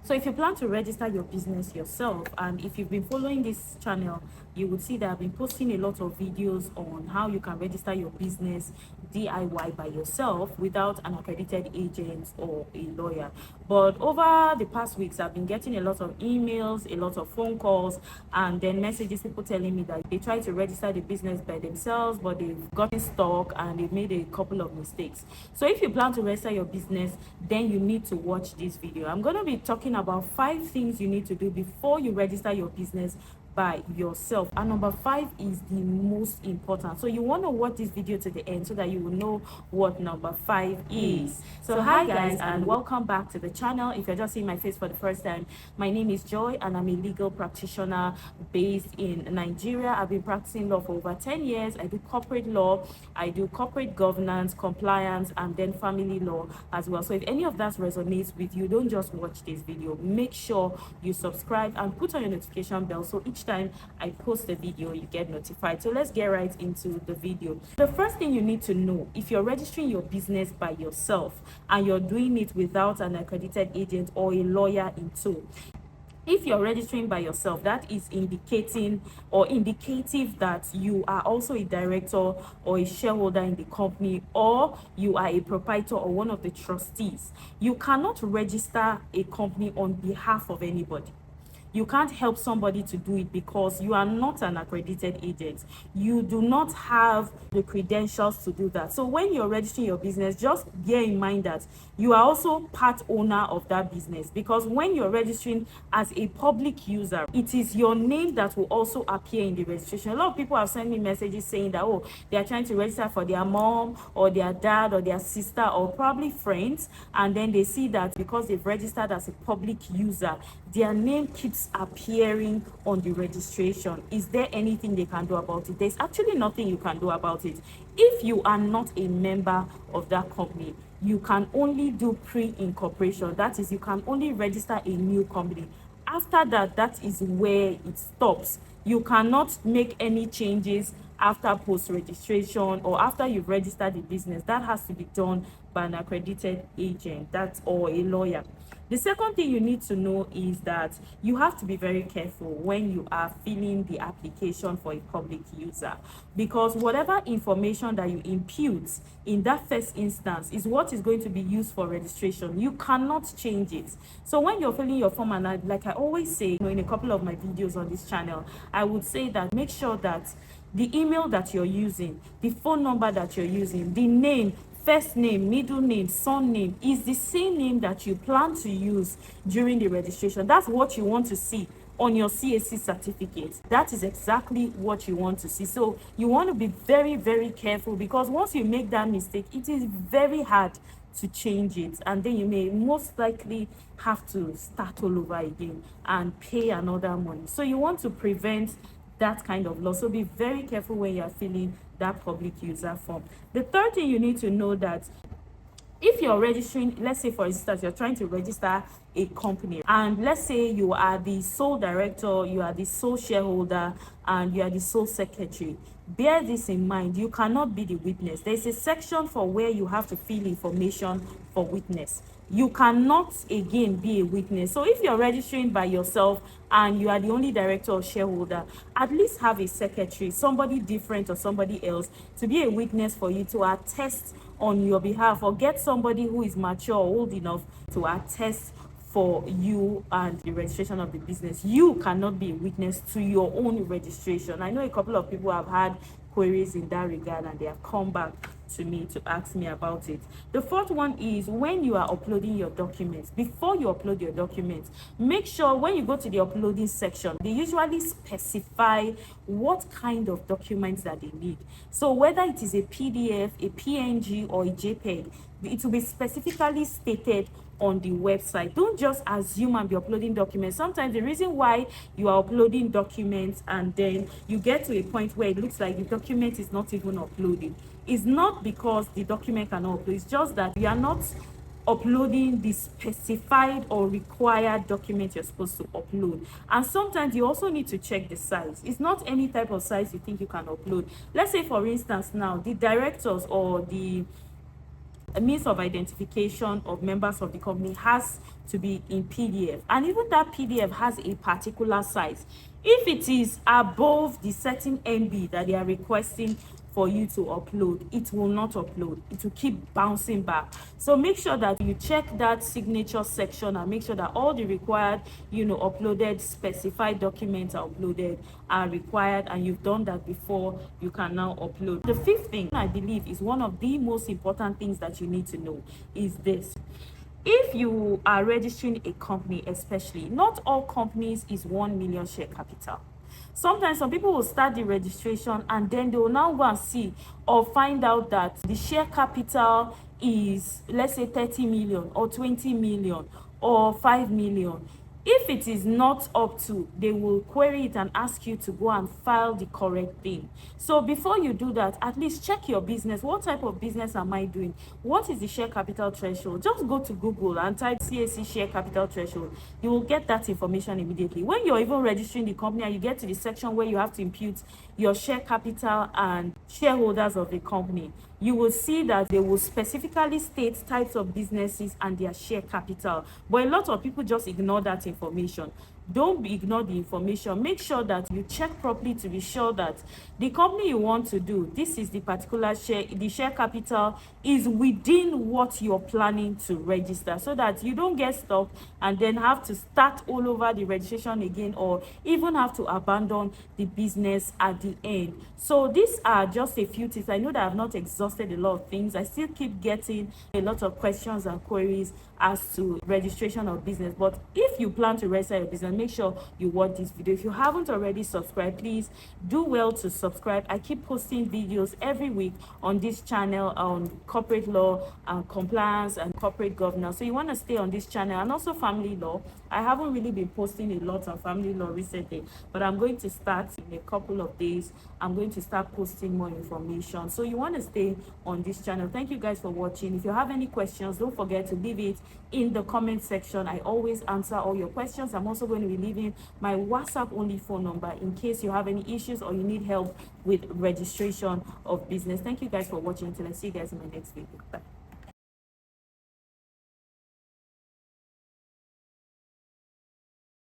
So if you plan to register your business yourself, and if you've been following this channel, you would see that I've been posting a lot of videos on how you can register your business DIY by yourself without an accredited agent or a lawyer. But over the past weeks, I've been getting a lot of emails, a lot of phone calls, and then messages, people telling me that they tried to register the business by themselves, but they've gotten stuck and they've made a couple of mistakes. So if you plan to register your business, then you need to watch this video. I'm going to be talking about 5 things you need to do before you register your business by yourself, and number 5 is the most important. So you want to watch this video to the end so that you will know what number 5 is. So hi guys, and welcome back to the channel. If you're just seeing my face for the first time, my name is Joy and I'm a legal practitioner based in Nigeria. I've been practicing law for over 10 years. I do corporate law, I do corporate governance, compliance, and then family law as well. So if any of that resonates with you, don't just watch this video, make sure you subscribe and put on your notification bell so each time I post a video you get notified. So let's get right into the video. The first thing you need to know, if you're registering your business by yourself and you're doing it without an accredited agent or a lawyer in tow, if you're registering by yourself, that is indicating or indicative that you are also a director or a shareholder in the company, or you are a proprietor or one of the trustees. You cannot register a company on behalf of anybody. You can't help somebody to do it because you are not an accredited agent. You do not have the credentials to do that. So when you're registering your business, just bear in mind that you are also part owner of that business, because when you're registering as a public user, it is your name that will also appear in the registration. A lot of people have sent me messages saying that, oh, they are trying to register for their mom or their dad or their sister or probably friends, and then they see that because they've registered as a public user, their name keeps appearing on the registration. Is there anything they can do about it? There's actually nothing you can do about it. If you are not a member of that company, you can only do pre-incorporation. That is, you can only register a new company. After that, that is where it stops. You cannot make any changes after post-registration or after you've registered the business. That has to be done by an accredited agent, that's or a lawyer. The second thing you need to know is that you have to be very careful when you are filling the application for a public user, because whatever information that you impute in that first instance is what is going to be used for registration. You cannot change it. So when you're filling your form, and like I always say, in a couple of my videos on this channel, I would say that make sure that the email that you're using, the phone number that you're using, the name, first name, middle name, surname is the same name that you plan to use during the registration. That's what you want to see on your CAC certificate. That is exactly what you want to see. So you want to be very, very careful, because once you make that mistake, it is very hard to change it, and then you may most likely have to start all over again and pay another money. So you want to prevent that kind of loss. So be very careful when you're filling that public user form. The third thing you need to know, that if you're registering, let's say for instance you're trying to register a company, and let's say you are the sole director, you are the sole shareholder, and you are the sole secretary, bear this in mind: you cannot be the witness. There's a section for where you have to fill information for witness. You cannot again be a witness. So if you're registering by yourself and you are the only director or shareholder, at least have a secretary, somebody different or somebody else, to be a witness for you, to attest on your behalf, or get somebody who is mature or old enough to attest for you and the registration of the business. You cannot be a witness to your own registration. I know a couple of people have had queries in that regard, and they have come back to me to ask me about it. The fourth one is when you are uploading your documents. Before you upload your documents, make sure when you go to the uploading section, they usually specify what kind of documents that they need. So whether it is a PDF, a PNG, or a JPEG, it will be specifically stated on the website. Don't just assume and be uploading documents. Sometimes the reason why you are uploading documents and then you get to a point where it looks like the document is not even uploading is not because the document cannot upload. It's just that you are not uploading the specified or required document you're supposed to upload. And sometimes you also need to check the size. It's not any type of size you think you can upload. Let's say for instance now the directors or the a means of identification of members of the company has to be in PDF, and even that PDF has a particular size. If it is above the certain MB that they are requesting for you to upload, it will not upload. It will keep bouncing back. So make sure that you check that signature section and make sure that all the required, uploaded specified documents are uploaded, are required, and you've done that before you can now upload. The fifth thing I believe is one of the most important things that you need to know is this. If you are registering a company, especially, not all companies is 1 million share capital. Sometimes some people will start the registration and then they will now go and see or find out that the share capital is, let's say, 30 million or 20 million or 5 million. If it is not up to, they will query it and ask you to go and file the correct thing. So before you do that, at least check your business. What type of business am I doing? What is the share capital threshold? Just go to Google and type CAC share capital threshold. You will get that information immediately. When you're even registering the company and you get to the section where you have to impute your share capital and shareholders of the company, you will see that they will specifically state types of businesses and their share capital. But a lot of people just ignore that information. Don't ignore the information. Make sure that you check properly to be sure that the company you want to do, this is the particular share, the share capital is within what you're planning to register, so that you don't get stuck and then have to start all over the registration again, or even have to abandon the business at the end. So these are just a few tips. I know that I've not exhausted a lot of things. I still keep getting a lot of questions and queries as to registration of business. But if you plan to register your business, make sure you watch this video. If you haven't already subscribed, please do well to subscribe. I keep posting videos every week on this channel on corporate law and compliance and corporate governance. So you want to stay on this channel, and also family law. I haven't really been posting a lot on family law recently, but I'm going to start in a couple of days. I'm going to start posting more information. So you want to stay on this channel. Thank you guys for watching. If you have any questions, don't forget to leave it in the comment section. I always answer all your questions. I'm also going to be leaving my WhatsApp only phone number in case you have any issues or you need help with registration of business. Thank you guys for watching. Until I see you guys in my next video. Bye.